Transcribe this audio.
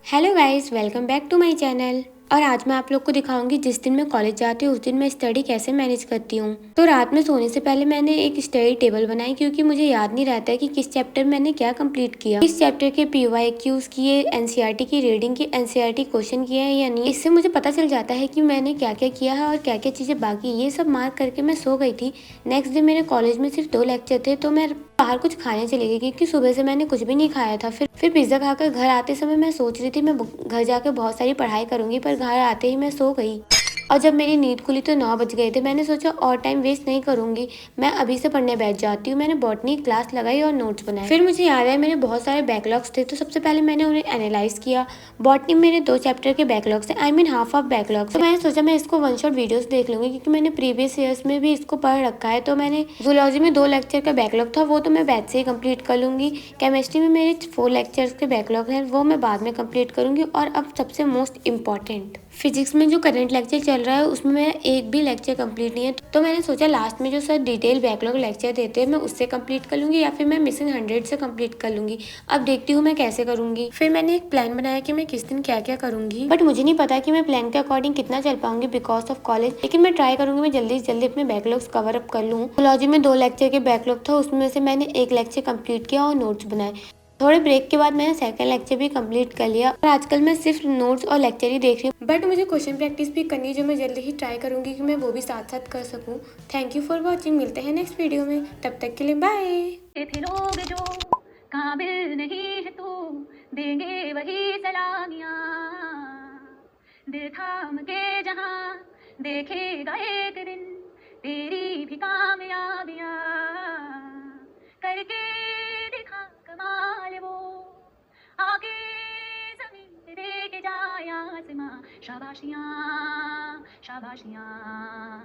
Hello guys, welcome back to my channel. और आज मैं आप लोग को दिखाऊंगी जिस दिन मैं कॉलेज जाती हूँ उस दिन मैं स्टडी कैसे मैनेज करती हूँ। तो रात में सोने से पहले मैंने एक स्टडी टेबल बनाई क्योंकि मुझे याद नहीं रहता है कि किस चैप्टर मैंने क्या कंप्लीट किया, किस चैप्टर के PYQs किए, एनसीईआरटी की रीडिंग की, एनसीईआरटी क्वेश्चन किया है या नहीं। इससे मुझे पता चल जाता है कि मैंने क्या क्या किया है और क्या क्या चीजें बाकी। ये सब मार्क करके मैं सो गई थी। नेक्स्ट डे मेरे कॉलेज में सिर्फ 2 लेक्चर थे तो मैं बाहर कुछ खाने चली गई क्योंकि सुबह से मैंने कुछ भी नहीं खाया था। फिर पिज्ज़ा खाकर घर आते समय मैं सोच रही थी मैं घर जाकर बहुत सारी पढ़ाई करूंगी, पर घर आते ही मैं सो गई। और जब मेरी नींद खुली तो 9 बज गए थे। मैंने सोचा और टाइम वेस्ट नहीं करूंगी, मैं अभी से पढ़ने बैठ जाती हूँ। मैंने बॉटनी क्लास लगाई और नोट्स बनाए। फिर मुझे याद है मेरे बहुत सारे बैकलॉग्स थे तो सबसे पहले मैंने उन्हें एनालाइज किया। बॉटनी में मेरे 2 चैप्टर के बैकलॉग्स थे, I mean half of backlogs. तो मैंने सोचा मैं इसको वन शॉट वीडियोस देख लूंगी क्योंकि मैंने प्रीवियस ईयर्स में भी इसको पढ़ रखा है। तो मैंने जूलॉजी में 2 लेक्चर का बैकलॉग था, वो तो मैं बैच से ही कंप्लीट कर लूंगी। केमिस्ट्री में मेरे 4 लेक्चर्स के बैकलॉग हैं, वो मैं बाद में कंप्लीट करूंगी। और अब सबसे मोस्ट इम्पॉर्टेंट, फिजिक्स में जो करंट लेक्चर चल रहा है उसमें मेरा एक भी लेक्चर कंप्लीट नहीं है। तो मैंने सोचा लास्ट में जो सर डिटेल बैकलॉग लेक्चर देते हैं मैं उससे कंप्लीट कर लूंगी या फिर मैं मिशन 100 से कंप्लीट कर लूंगी। अब देखती हूँ मैं कैसे करूंगी। फिर मैंने एक प्लान बनाया कि मैं किस दिन क्या क्या करूंगी, बट मुझे नहीं पता कि मैं प्लान के अकॉर्डिंग कितना चल पाऊंगी बिकॉज ऑफ कॉलेज। लेकिन मैं ट्राई करूंगी मैं जल्दी से जल्दी अपने बैकलॉग्स कवर अप कर लूँ। बायोलॉजी में 2 लेक्चर के बैकलॉग था, उसमें से मैंने एक लेक्चर कंप्लीट किया और नोट्स बनाए। थोड़े ब्रेक के बाद मैंने सेकंड लेक्चर भी कंप्लीट कर लिया और आजकल मैं सिर्फ नोट्स और लेक्चर ही देख रही हूँ। बट मुझे क्वेश्चन प्रैक्टिस भी करनी है जो मैं जल्दी ही ट्राई करूंगी कि मैं वो भी साथ साथ कर सकूँ। थैंक यू फॉर वॉचिंग, मिलते हैं नेक्स्ट वीडियो में, तब तक के लिए बाय। थे लोग जो काबिल नहीं है तू, देंगे वही सलामियां। दिल थाम के जहां देखेगा एक दिन तेरी भी कामयाबियां। करके दिखा कमाल वो, आगे जमीन पे दे के जाए आसमां। शाबाशियां शाबाशियां।